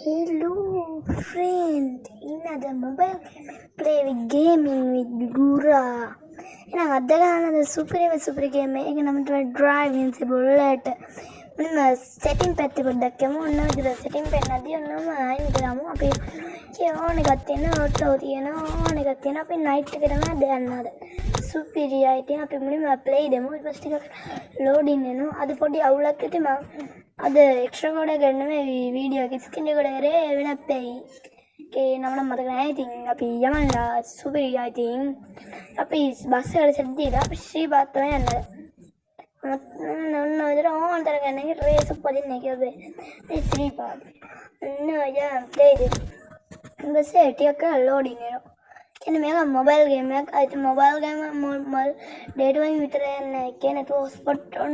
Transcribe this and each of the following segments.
Hello, friend. Another mobile play with gaming with Gura. එහෙනම් අද ගන්න සුපර් ගේම් එක නම් තමයි drive invincible. මම setting පැත්තේ පොඩ්ඩක් යමු. ඔන්න විතර setting පෙන්නදී ඔන්නම අයින් කරමු. අපි ඕන එකක් තියෙනවා, auto තියෙනවා, ඕන එකක් තියෙනවා. අපි night එකට තමයි දාන්න හද. superiority අපි මුලින්ම play දෙමු. ඊට පස්සේ ටිකක් loading වෙනවා. අද පොඩි අවුලක් ඇති මම අද එක්ස්ට්‍රා කෝඩ් එක ගන්න මේ වීඩියෝ එක ස්කින් එක කරේ වෙන අපේ ඒ නම මතක නැහැ. ඉතින් අපි යමන්ලා superiority අපි බස් එකට සෙට් දීලා අපි ශ්‍රීපාත් තමයි යන්නේ. ඔන්න ඔතන ඕන තරම් ගන්න එක රේස් උපදින්න කිව්වේ මේ ශ්‍රීපාත්. ඔන්න යා ප්ලේ දෙන්න. ඊපස්සේ ටිකක් ලෝඩින් වෙනවා. කියන්නේ මේක මොබයිල් ගේම් එකක්. අයිති මොබයිල් ගේම් මොබයිල් ඩේටා වලින් විතර යන්නේ. කියන්නේ හොස්පොට් ඔන්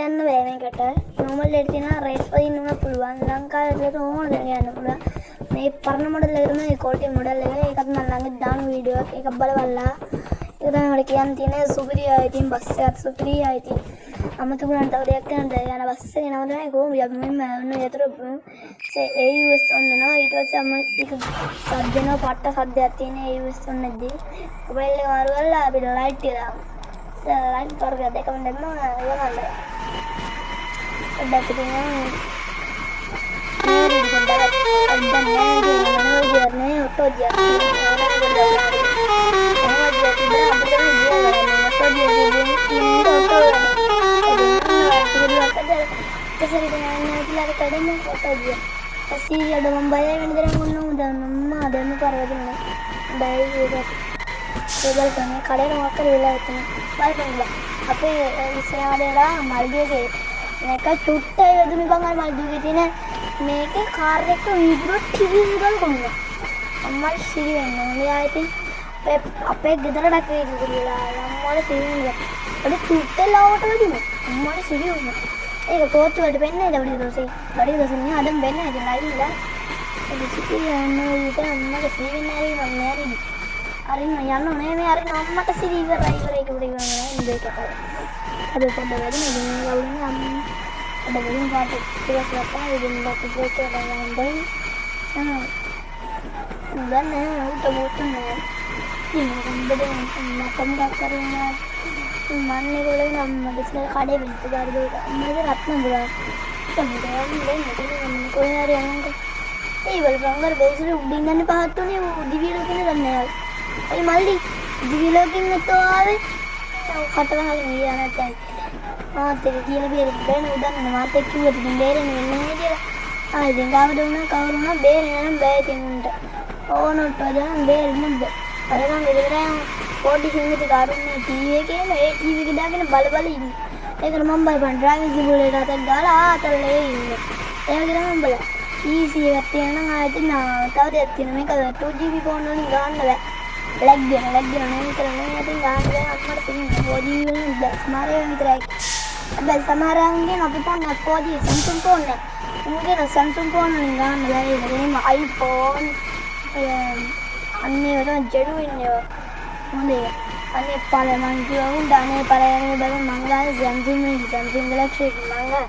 යන්න බෑ මේකට. normal ඩේටා තියෙනවා රේස් වලින් උන පුළුවන්. ලංකාවේ ඒක ඕන දෙයක් යන්න පුළුවන්. මේ පරණ මොඩල් එකට මේ quality මොඩල් එක ඒකත් මම ළඟ දාන වීඩියෝ එකක් බලවලා. ඒක තමයි මට කියන්න තියෙන්නේ superiority බස් එකත් superiority. අමතකුණාට තව දෙයක් කරන්න යන බස් එකේ නම තමයි කොහොමද අපි මෙන්න ඔන්න යතර AUS ඔන්න නෝ ඊට පස්සේ අම ටික සද්දේනවා පට්ට සද්දයක් තියෙන AUS ඔන්නදී මොබයිල් එක මාරු කරලා අපිට ලයිට් ටික දාමු. ලයිට් වර්ග දෙකම දැම්මම යවන්න. ඔබට තියෙනවා මේ පොඩ්ඩක් අද්දන් නෑ auto Asli membayar yang dari gunung dan nama ada yang parah baik juga. Tebal kan kadang makan wilayah itu baik enggak. Tapi istilah ada lah maldu ke. Mereka cuta itu nih bangal maldu gitu nih. Mereka karya itu hidro TV juga kan. Amal sih yang ini aja. Apa gedar ada kayak gitu lah. Amal sih enggak. Ada cuta laut lagi nih. Amal sih enggak. ඒක පොත් වලට පෙන්නයි දවඩි දෝසේ. දවඩි දෝසේ නේ අදම බෙන්නයි ඉතින් ලයිව්ලා. ඒක Tzipi යන්නේ ඊට අම්මගේ සීවින් නැරි මම නැරි. අරින්න යන්න ඕනේ මේ අරින්න අම්මට සිරි ඉවරයි ඒක උඩ ඉවරයි ඉන්නේ ඒක. අද පොඩ්ඩක් වැඩි නේ ඉතින් යවුනේ අම්ම. අද වලින් පාට ටිකක් ලපා ඉතින් බත් බ්‍රේක් එක ගන්න දැන් උට මොකද නෑ. ඉතින් මම බඩේ කරුණා මන්නේ කොලේ නම් මඩිස්ලා කඩේ වෙන්න බාරද මගේ රත්න බුරා තමයි දෙන්නේ කොහේ හරි යනකොට ඒ වල බංගර බේසල උඩින් යන්නේ පහත් උනේ දිවිලෝ කියන දන්නේ නැහැ. අයි මල්ලි දිවිලෝ කින්නතෝ ආවේ කට ගහගෙන ගියා නැත්නම් මාත් ඒක කියලා බේරෙන්න උදන්න මාත් එක්ක කිව්වද ඉතින් බේරෙන්නේ නැහැ කියලා. ආ ඉතින් ගාවට උනා කවුරු උනා බේරෙන්න නම් බෑ ඉතින් උන්ට ඕනොත් වදන් බේරෙන්න බෑ. අරගෙන ඉවරයි පොඩි හින්දට ගාරුන්නේ ටීවී එකේ ඒ ටීවී එක දාගෙන බල ඉන්නේ. ඒකට මම බයිපන් ඩ්‍රයිවිං සිමුලේටර් එකක් දාලා ආතල්ලේ ඉන්නේ. ඒක ගිරම බල. PC එකක් තියෙන නම් ආයෙත් තව දෙයක් තියෙනවා. මේක 2GB ෆෝන් වලින් ගන්න බෑ. ලැග් දෙනවා නේ කරන්නේ. ඉතින් ගන්න බෑ අම්මට තියෙන 4GB වලින් ස්මාර්ට් එක විතරයි. හැබැයි සමහරවන්ගේ අපි ෆෝන් 4G Samsung ෆෝන් එක. උන්ගේ Samsung ෆෝන් වලින් ගන්න බෑ. ඒක නෙමෙයි iPhone අන්නේ වල ජෙඩු ඉන්නේ. හොඳේ අනේ පළමන් කිව්වා උන් දානේ පළයන්නේ බල මංගල Samsung Galaxy මංගල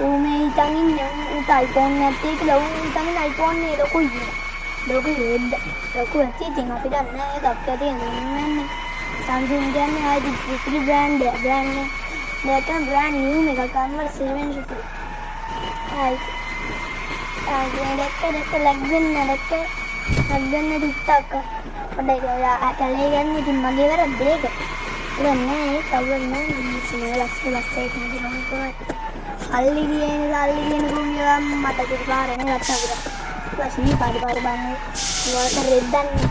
උමේ හිටන් ඉන්නේ උට iPhone නැත්තේ කියලා උන් හිටන් iPhone නේ ලොකුයි ලොකු ඇති ඉතින් අපි දන්නේ නැහැ ඒක අපිට තියෙන්නේ Samsung කියන්නේ ආයි ඉතිරි බ්‍රෑන්ඩ් නේ නැත්නම් බ්‍රෑන්ඩ් නිව් එකක් අම්මර 7 ශිපි ආයි දැක්ක ලැග්වෙන්න අගන්න දුක්ටක් පොඩ්ඩක් ඔයා කලේ ගන්න ඉතින් මගේ වැරද්ද ඒක. ඒක නෑ කවුරුත් නෑ ඉන්නේ ලස්සන එකක් නේද සල්ලි කියන ගුමියා මට කිපාරේ නේ රත්නපුර. ඊපස්සේ පාඩි බන්නේ වලට රෙද්දන්නේ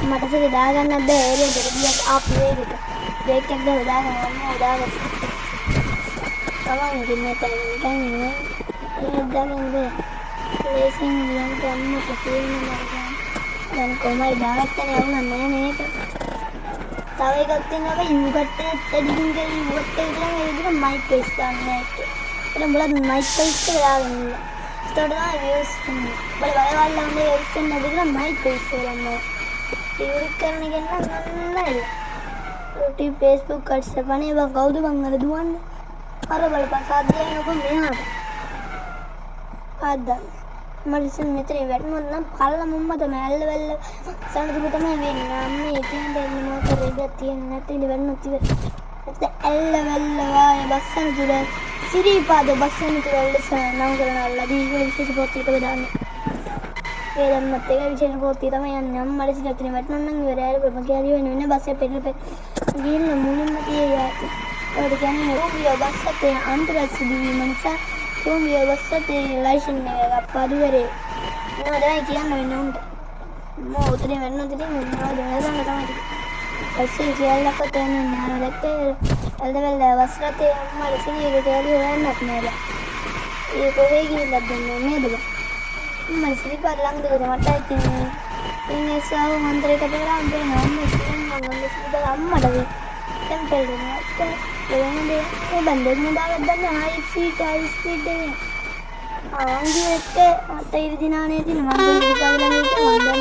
මට සිරි දාගන්න බෑ ඒරිය දෙවියක් ආපු වේගෙට. බ්‍රේක් එක දාගන්න ඕනේ දාගන්න. තමයි ඉන්නේ තැන්නේ දාගන්න බෑ. ලේසින් විලක් ගන්න තේරෙන්නේ නැහැ. දැන් කොහමයි දාගත්තනේ වුණා නෑ මේක. තව එකක් තියෙනවා යූගට් එකත් එඩිටින් කරලා යූගට් එක විතරම ඒ විදිහට මයික් කේස් ගන්න එක. ඒක බලන්න මයික් කේස් එක දාගෙන ඉන්න. ඒකට තමයි views බලවල්ලා හොඳේ views එක නැති කියලා මයික් කේස් කරන්න. ටියුරික් කරන එක නෑ. YouTube Facebook ads සපනේ බං කවුද බං අර දුවන්නේ? අර බලපන් සාධ්‍යයනකො මෙහාට. ආද්දා මරිසන් මෙතන වැටුනොත් නම් පල්ලමුම්ම තමයි ඇල්ල වැල්ල සනදුක තමයි වෙන්නේ. අම්මේ එතෙන්ට එන්නේ මොකද රෙද්දක් තියෙන්නේ නැත්නම් ඉතින් වැටුනොත් ඉවරයි. නැත්නම් ඇල්ල වැල්ල වාය බස්සන තුල සිරිපාද බස්සන තුල නම් කරනවලා දීගල විශේෂ පොත් එක දාන්නේ. ඒ දැම්මත් ඒක විශේෂ පොත් තමයි යන්නේ. අම්මට සිගතනේ වැටුනොත් නම් ඉවරයි. අර මගේ හරි වෙන්නේ බස්සේ පෙරල ගිහින් මුලින්ම තියේ ඒකට කියන්නේ රෝගිය බස්සට අන්තරාෂ්ට්‍රීය දිවි නිසා රෝගිය බස්සට ලයිසන් එක අප්පාදු කරේ නෝදයි කියන්න වෙන්නේ උන්ට මෝ උතරේ වෙන්නොත් ඉතින් මොනවද වෙනසක් තමයි පස්සේ කියලා කොටන්නේ නෑ දැක්කේ එල්දවල වස්රතේ අම්මා සිනියක කියලා හොයන්නත් නෑ ඒ කොහේ ගිහිල්ලා දෙන්නේ නේද මම සිරිපාද ළඟද මට ඉතින් සාව මන්ත්‍රයකට කරා දෙනවා මම අම්මට ටෙම්පල් දෙනවා ඒ බන්දෙන් දාලා දැන් හයි ස්පීඩ් එක ආන්ගේ එක්ක අත ඉරිදිනානේ තියෙන මම ඉරිපාද ළඟ ඉන්නේ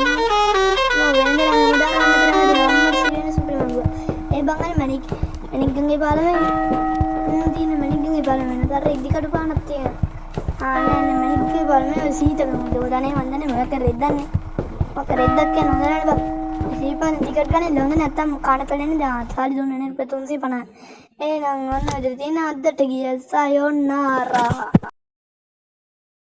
මම වෙන්නේ නම් දාන්න සුපිරි ඒ බංගනේ මණික්ගේ පාලමේ තියෙන මණික්ගේ පාලමේ නතර ඉදිකඩ පානක් තියෙනවා නෑ මණික්ගේ පාලමේ සීතල දෝදානේ වන්දනේ මොකක් රෙද්දන්නේ මොකක් රෙද්දක් කියන හොඳ නේද සීපාන ටිකට් ගන්න ලොඳ නැත්තම් කාණ පෙළෙන්නේ දැන් සාලි දුන්නේ නේ 350 එහෙනම් ඔන්න ඔය තියෙන අද්දට ගිය සයෝනාරා